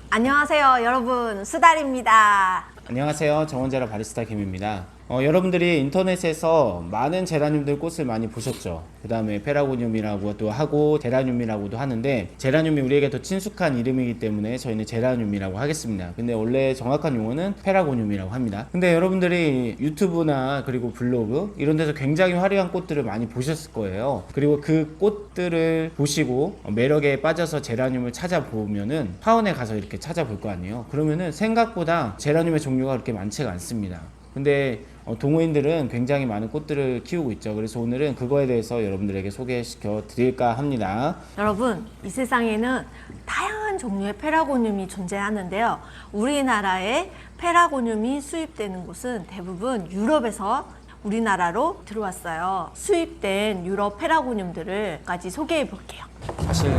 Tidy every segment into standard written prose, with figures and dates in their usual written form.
안녕하세요 여러분, 수달입니다. 안녕하세요. 정원제라 바리스타 김입니다. 여러분들이 인터넷에서 많은 제라늄들 꽃을 많이 보셨죠? 그 다음에 페라고늄이라고도 하고 제라늄이라고도 하는데, 제라늄이 우리에게 더 친숙한 이름이기 때문에 저희는 제라늄이라고 하겠습니다. 근데 원래 정확한 용어는 페라고늄이라고 합니다. 근데 여러분들이 유튜브나 그리고 블로그 이런 데서 굉장히 화려한 꽃들을 많이 보셨을 거예요. 그리고 그 꽃들을 보시고 매력에 빠져서 제라늄을 찾아보면은 파원에 가서 이렇게 찾아볼 거 아니에요. 그러면은 생각보다 제라늄의 종류가 그렇게 많지가 않습니다. 근데 동호인들은 굉장히 많은 꽃들을 키우고 있죠. 그래서 오늘은 그거에 대해서 여러분들에게 소개시켜 드릴까 합니다. 여러분, 이 세상에는 다양한 종류의 페라고늄이 존재하는데요. 우리나라에 페라고늄이 수입되는 곳은 대부분 유럽에서 우리나라로 들어왔어요. 수입된 유럽 페라고늄들을까지 소개해 볼게요. 사실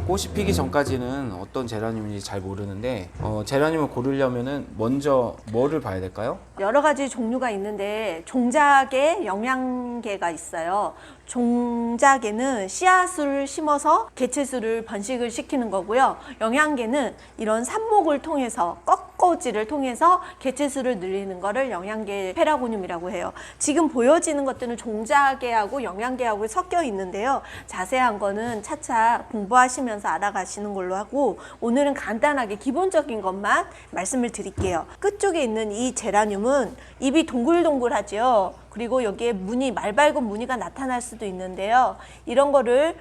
꽃이 피기 전까지는 어떤 제라늄인지 잘 모르는데 제라늄을 고르려면은 먼저 뭐를 봐야 될까요? 여러 가지 종류가 있는데 종자계, 영양계가 있어요. 종자계는 씨앗을 심어서 개체수를 번식을 시키는 거고요. 영양계는 이런 삽목을 통해서 꺾어지를 통해서 개체수를 늘리는 거를 영양계 페라고늄이라고 해요. 지금 보여지는 것들은 종자계하고 영양계하고 섞여 있는데요. 자세한 거는 차차 공부하시면서 알아가시는 걸로 하고, 오늘은 간단하게 기본적인 것만 말씀을 드릴게요. 끝쪽에 있는 이 제라늄은 잎이 동글동글하죠. 그리고 여기에 무늬, 말발굽 무늬가 나타날 수도 있는데요. 이런 거를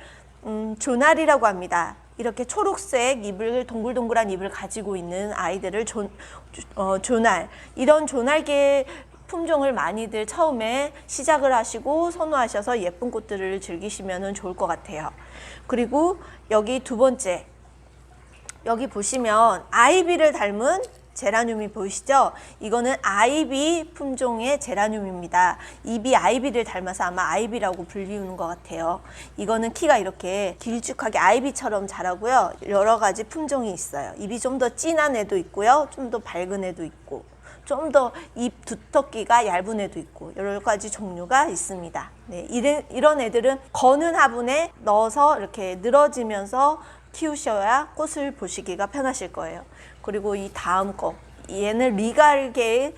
조날이라고 합니다. 이렇게 초록색 잎을, 동글동글한 잎을 가지고 있는 아이들을 조날. 이런 조날계 품종을 많이들 처음에 시작을 하시고 선호하셔서 예쁜 꽃들을 즐기시면 좋을 것 같아요. 그리고 여기 두 번째, 여기 보시면 아이비를 닮은 제라늄이 보이시죠? 이거는 아이비 품종의 제라늄입니다. 잎이 아이비를 닮아서 아마 아이비라고 불리우는 것 같아요. 이거는 키가 이렇게 길쭉하게 아이비처럼 자라고요. 여러 가지 품종이 있어요. 잎이 좀 더 진한 애도 있고요. 좀 더 밝은 애도 있고, 좀 더 잎 두텁기가 얇은 애도 있고, 여러 가지 종류가 있습니다. 네, 이런 애들은 거는 화분에 넣어서 이렇게 늘어지면서 키우셔야 꽃을 보시기가 편하실 거예요. 그리고 이 다음 거, 얘는 리갈계의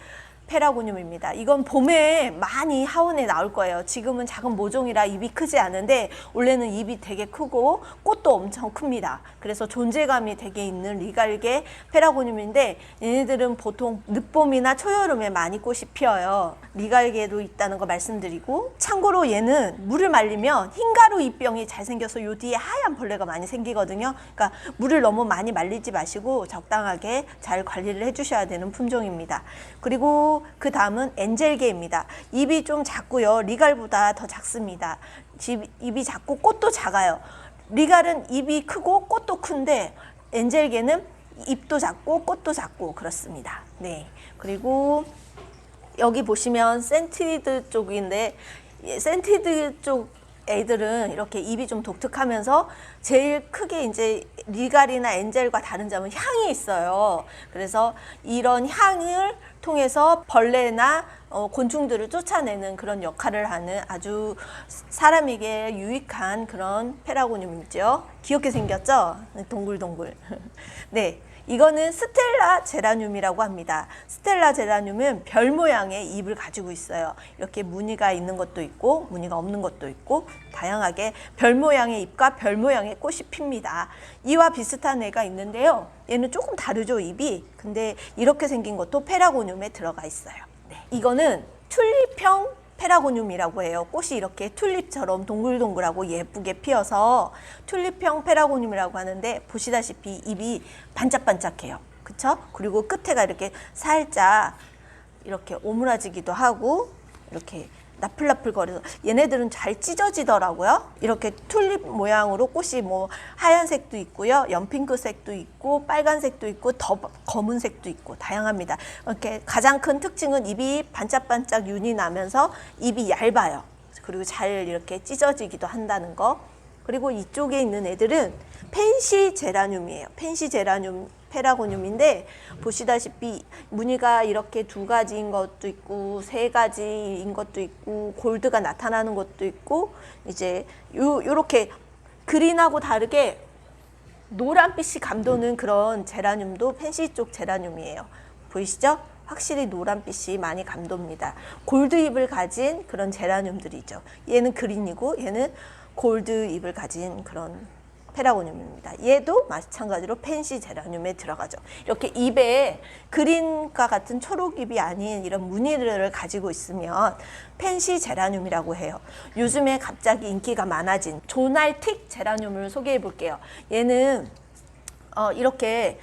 페라고늄입니다. 이건 봄에 많이 하원에 나올 거예요. 지금은 작은 모종이라 잎이 크지 않은데 원래는 잎이 되게 크고 꽃도 엄청 큽니다. 그래서 존재감이 되게 있는 리갈계 페라고늄인데, 얘네들은 보통 늦봄이나 초여름에 많이 꽃이 피어요. 리갈계도 있다는 거 말씀드리고, 참고로 얘는 물을 말리면 흰가루 잎병이 잘 생겨서 요 뒤에 하얀 벌레가 많이 생기거든요. 그러니까 물을 너무 많이 말리지 마시고 적당하게 잘 관리를 해주셔야 되는 품종입니다. 그리고 그 다음은 엔젤계입니다. 잎이 좀 작고요. 리갈보다 더 작습니다. 잎이 작고 꽃도 작아요. 리갈은 잎이 크고 꽃도 큰데, 엔젤계는 잎도 작고 꽃도 작고 그렇습니다. 네. 그리고 여기 보시면 센티드 쪽인데, 센티드 쪽 애들은 이렇게 잎이 좀 독특하면서 제일 크게 이제 리갈이나 엔젤과 다른 점은 향이 있어요. 그래서 이런 향을 통해서 벌레나 곤충들을 쫓아내는 그런 역할을 하는 아주 사람에게 유익한 그런 페라고늄이죠. 귀엽게 생겼죠? 동글동글. 네. 이거는 스텔라 제라늄이라고 합니다. 스텔라 제라늄은 별 모양의 잎을 가지고 있어요. 이렇게 무늬가 있는 것도 있고 무늬가 없는 것도 있고, 다양하게 별 모양의 잎과 별 모양의 꽃이 핍니다. 이와 비슷한 애가 있는데요. 얘는 조금 다르죠, 잎이. 근데 이렇게 생긴 것도 페라고늄에 들어가 있어요. 네. 이거는 튤립형 페라고늄이라고 해요. 꽃이 이렇게 튤립처럼 동글동글하고 예쁘게 피어서 튤립형 페라고늄이라고 하는데, 보시다시피 잎이 반짝반짝해요. 그쵸? 그리고 끝에가 이렇게 살짝 이렇게 오므라지기도 하고 이렇게 나풀나풀거려서 얘네들은 잘 찢어지더라고요. 이렇게 튤립 모양으로 꽃이 뭐 하얀색도 있고요, 연핑크색도 있고, 빨간색도 있고, 더 검은색도 있고 다양합니다. 이렇게 가장 큰 특징은 잎이 반짝반짝 윤이 나면서 잎이 얇아요. 그리고 잘 이렇게 찢어지기도 한다는 거. 그리고 이쪽에 있는 애들은 펜시 제라늄이에요. 펜시 제라늄 페라고늄인데, 보시다시피 무늬가 이렇게 두 가지인 것도 있고 세 가지인 것도 있고 골드가 나타나는 것도 있고, 이제 요렇게 그린하고 다르게 노란빛이 감도는 그런 제라늄도 펜시 쪽 제라늄이에요. 보이시죠? 확실히 노란빛이 많이 감돕니다. 골드 잎을 가진 그런 제라늄들이죠. 얘는 그린이고 얘는 골드 잎을 가진 그런 페라고늄입니다. 얘도 마찬가지로 펜시 제라늄에 들어가죠. 이렇게 잎에 그린과 같은 초록잎이 아닌 이런 무늬를 가지고 있으면 펜시 제라늄이라고 해요. 요즘에 갑자기 인기가 많아진 조날틱 제라늄을 소개해 볼게요. 얘는 이렇게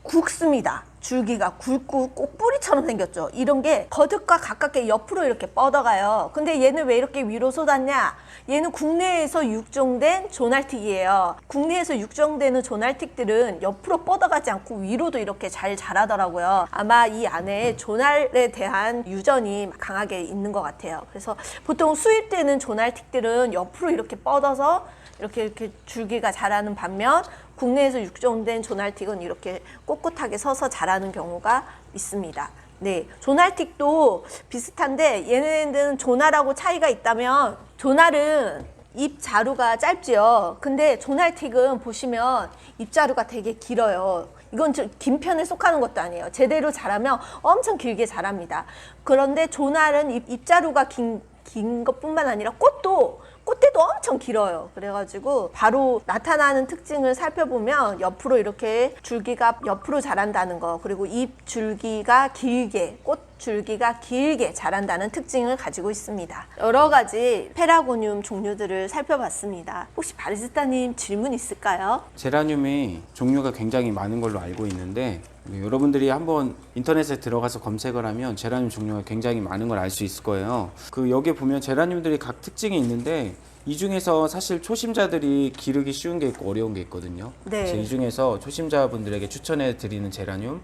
굵습니다. 줄기가 굵고 꽃뿌리처럼 생겼죠. 이런 게 거듭과 가깝게 옆으로 이렇게 뻗어가요. 근데 얘는 왜 이렇게 위로 쏟았냐? 얘는 국내에서 육종된 조날틱이에요. 국내에서 육종되는 조날틱들은 옆으로 뻗어가지 않고 위로도 이렇게 잘 자라더라고요. 아마 이 안에 조날에 대한 유전이 강하게 있는 것 같아요. 그래서 보통 수입되는 조날틱들은 옆으로 이렇게 뻗어서 이렇게 줄기가 자라는 반면 국내에서 육종된 조날틱은 이렇게 꼿꼿하게 서서 자라는 경우가 있습니다. 네, 조날틱도 비슷한데 얘네들은 조날하고 차이가 있다면 조날은 잎 자루가 짧지요. 근데 조날틱은 보시면 잎 자루가 되게 길어요. 이건 긴 편에 속하는 것도 아니에요. 제대로 자라면 엄청 길게 자랍니다. 그런데 조날은 잎자루가 긴 것뿐만 아니라 꽃대도 엄청 길어요. 그래가지고 바로 나타나는 특징을 살펴보면 옆으로 이렇게 줄기가 옆으로 자란다는 거, 그리고 잎 줄기가 길게, 꽃 줄기가 길게 자란다는 특징을 가지고 있습니다. 여러 가지 페라고늄 종류들을 살펴봤습니다. 혹시 바리스타님 질문 있을까요? 제라늄이 종류가 굉장히 많은 걸로 알고 있는데 여러분들이 한번 인터넷에 들어가서 검색을 하면 제라늄 종류가 굉장히 많은 걸 알 수 있을 거예요. 여기에 보면 제라늄들이 각 특징이 있는데 이 중에서 사실 초심자들이 기르기 쉬운 게 있고 어려운 게 있거든요. 네. 그래서 이 중에서 초심자분들에게 추천해 드리는 제라늄,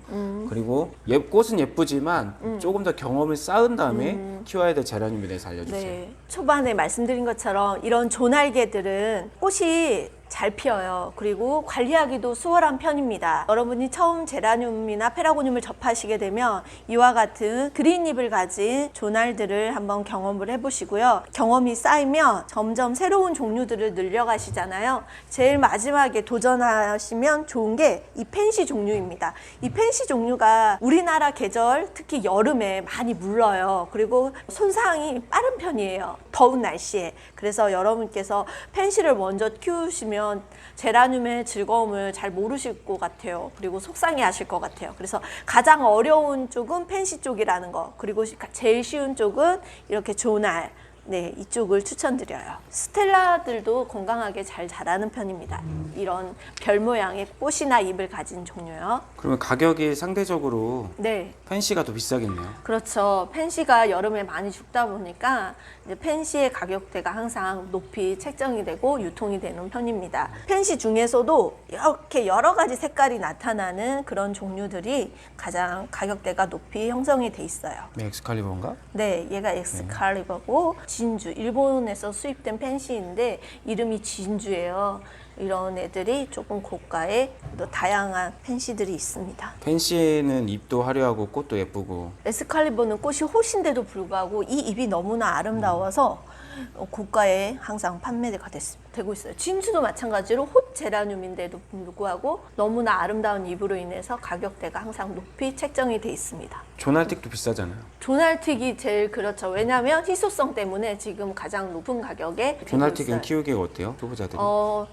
그리고 꽃은 예쁘지만 조금 더 경험을 쌓은 다음에 키워야 될 제라늄에 대해서 알려주세요. 네. 초반에 말씀드린 것처럼 이런 조날개들은 꽃이 잘 피어요. 그리고 관리하기도 수월한 편입니다. 여러분이 처음 제라늄이나 페라고늄을 접하시게 되면 이와 같은 그린잎을 가진 조날들을 한번 경험을 해보시고요. 경험이 쌓이면 점점 새로운 종류들을 늘려가시잖아요. 제일 마지막에 도전하시면 좋은 게 이 펜시 종류입니다. 이 펜시 종류가 우리나라 계절, 특히 여름에 많이 물러요. 그리고 손상이 빠른 편이에요. 더운 날씨에. 그래서 여러분께서 펜시를 먼저 키우시면 제라늄의 즐거움을 잘 모르실 것 같아요. 그리고 속상해 하실 것 같아요. 그래서 가장 어려운 쪽은 펜시 쪽이라는 거, 그리고 제일 쉬운 쪽은 이렇게 조날, 네, 이쪽을 추천드려요. 스텔라들도 건강하게 잘 자라는 편입니다. 이런 별 모양의 꽃이나 잎을 가진 종류요. 그러면 가격이 상대적으로 네. 펜시가 더 비싸겠네요. 그렇죠. 펜시가 여름에 많이 죽다 보니까 이제 펜시의 가격대가 항상 높이 책정이 되고 유통이 되는 편입니다. 펜시 중에서도 이렇게 여러 가지 색깔이 나타나는 그런 종류들이 가장 가격대가 높이 형성이 돼 있어요. 엑스칼리버인가? 네, 얘가 엑스칼리버고 진주, 일본에서 수입된 펜시인데 이름이 진주예요. 이런 애들이 조금 고가의 또 다양한 펜시들이 있습니다. 펜시는 잎도 화려하고 꽃도 예쁘고 엑스칼리버는 꽃이 호신데도 불구하고 이 잎이 너무나 아름다워서 고가에 항상 판매가 되고 있어요. 진주도 마찬가지로 홑 제라늄인데도 불구하고 너무나 아름다운 잎으로 인해서 가격대가 항상 높이 책정이 돼 있습니다. 조날틱도 비싸잖아요. 조날틱이 제일 그렇죠. 왜냐하면 희소성 때문에 지금 가장 높은 가격에 조날틱은 키우기가 어때요? 초보자들이?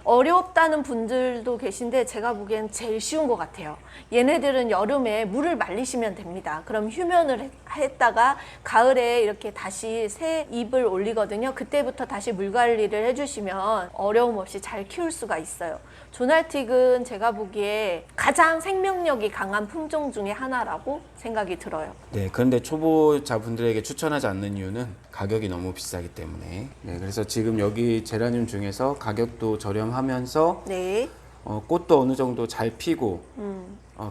어렵다는 분들도 계신데 제가 보기엔 제일 쉬운 것 같아요. 얘네들은 여름에 물을 말리시면 됩니다. 그럼 휴면을 했다가 가을에 이렇게 다시 새 잎을 올리거든요. 그때부터 다시 물 관리를 해주시면 어려움 없이 잘 키울 수가 있어요. 조날틱은 제가 보기에 가장 생명력이 강한 품종 중에 하나라고 생각이 들어요. 네, 그런데 초보자분들에게 추천하지 않는 이유는 가격이 너무 비싸기 때문에. 네, 그래서 지금 여기 제라늄 중에서 가격도 저렴하면서 네. 꽃도 어느 정도 잘 피고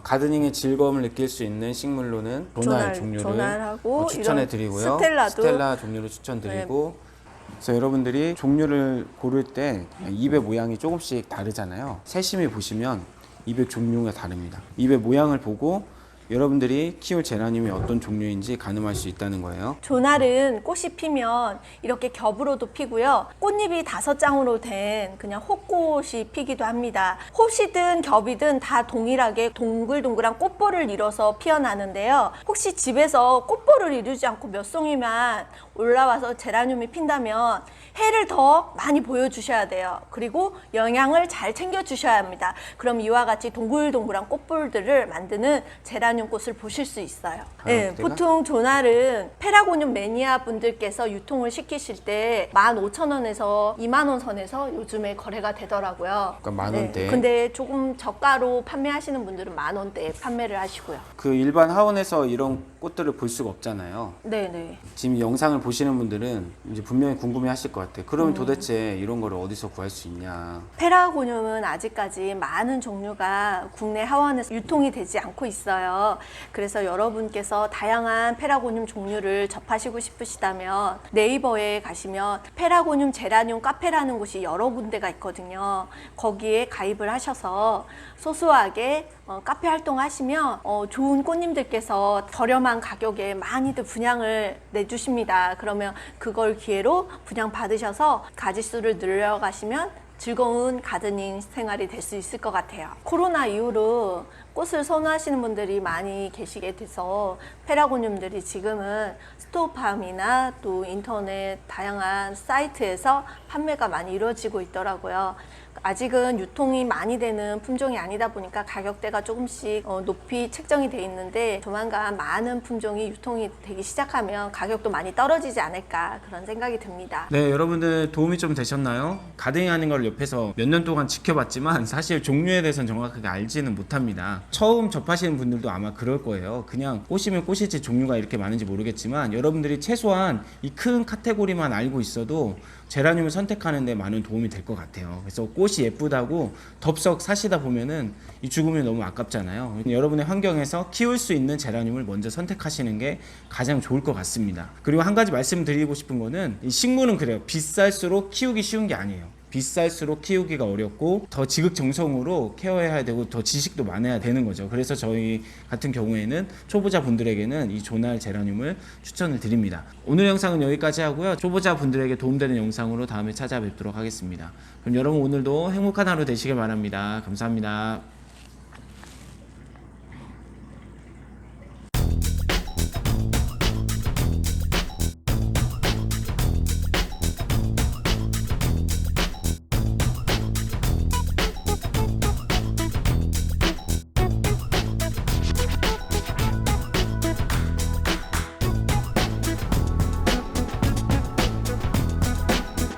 가드닝의 즐거움을 느낄 수 있는 식물로는 조날 종류를 조날하고 추천해 드리고요. 스텔라도 스텔라 종류를 추천드리고. 그래서 여러분들이 종류를 고를 때 잎의 모양이 조금씩 다르잖아요. 세심히 보시면 잎의 종류가 다릅니다. 잎의 모양을 보고 여러분들이 키울 제라늄이 어떤 종류인지 가늠할 수 있다는 거예요. 조날은 꽃이 피면 이렇게 겹으로도 피고요. 꽃잎이 5장으로 된 그냥 호꽃이 피기도 합니다. 호이든 겹이든 다 동일하게 동글동글한 꽃볼을 이뤄서 피어나는데요. 혹시 집에서 꽃볼을 이루지 않고 몇 송이만 올라와서 제라늄이 핀다면 해를 더 많이 보여주셔야 돼요. 그리고 영양을 잘 챙겨주셔야 합니다. 그럼 이와 같이 동글동글한 꽃볼들을 만드는 제라늄 꽃을 보실 수 있어요. 네, 보통 조날은 페라고늄 매니아 분들께서 유통을 시키실 때 15,000원에서 20,000원 선에서 요즘에 거래가 되더라고요. 그러니까 만 원대. 근데 조금 저가로 판매하시는 분들은 10,000원대에 판매를 하시고요. 그 일반 하원에서 이런 꽃들을 볼 수가 없잖아요. 네네. 지금 영상을 보시는 분들은 이제 분명히 궁금해하실 것 같아요. 그러면 도대체 이런 거를 어디서 구할 수 있냐? 페라고늄은 아직까지 많은 종류가 국내 하원에서 유통이 되지 않고 있어요. 그래서 여러분께서 다양한 페라고늄 종류를 접하시고 싶으시다면 네이버에 가시면 페라고늄 제라늄 카페라는 곳이 여러 군데가 있거든요. 거기에 가입을 하셔서 소소하게 카페 활동하시면 좋은 꽃님들께서 저렴한 가격에 많이들 분양을 내주십니다. 그러면 그걸 기회로 분양 받으셔서 가지수를 늘려가시면 즐거운 가드닝 생활이 될 수 있을 것 같아요. 코로나 이후로 꽃을 선호하시는 분들이 많이 계시게 돼서 페라고늄들이 지금은 스토어팜이나 또 인터넷 다양한 사이트에서 판매가 많이 이루어지고 있더라고요. 아직은 유통이 많이 되는 품종이 아니다 보니까 가격대가 조금씩 높이 책정이 돼 있는데 조만간 많은 품종이 유통이 되기 시작하면 가격도 많이 떨어지지 않을까 그런 생각이 듭니다. 네, 여러분들 도움이 좀 되셨나요? 가딩하는 걸 옆에서 몇 년 동안 지켜봤지만 사실 종류에 대해서는 정확하게 알지는 못합니다. 처음 접하시는 분들도 아마 그럴 거예요. 그냥 꽃이면 꽃이지 종류가 이렇게 많은지 모르겠지만 여러분들이 최소한 이 큰 카테고리만 알고 있어도 제라늄을 선택하는 데 많은 도움이 될 것 같아요. 그래서 꽃이 예쁘다고 덥석 사시다 보면은 이 죽으면 너무 아깝잖아요. 여러분의 환경에서 키울 수 있는 제라늄을 먼저 선택하시는 게 가장 좋을 것 같습니다. 그리고 한 가지 말씀드리고 싶은 거는 이 식물은 그래요. 비쌀수록 키우기 쉬운 게 아니에요. 비쌀수록 키우기가 어렵고 더 지극정성으로 케어해야 되고 더 지식도 많아야 되는 거죠. 그래서 저희 같은 경우에는 초보자 분들에게는 이 조날 제라늄을 추천을 드립니다. 오늘 영상은 여기까지 하고요. 초보자 분들에게 도움되는 영상으로 다음에 찾아뵙도록 하겠습니다. 그럼 여러분 오늘도 행복한 하루 되시길 바랍니다. 감사합니다.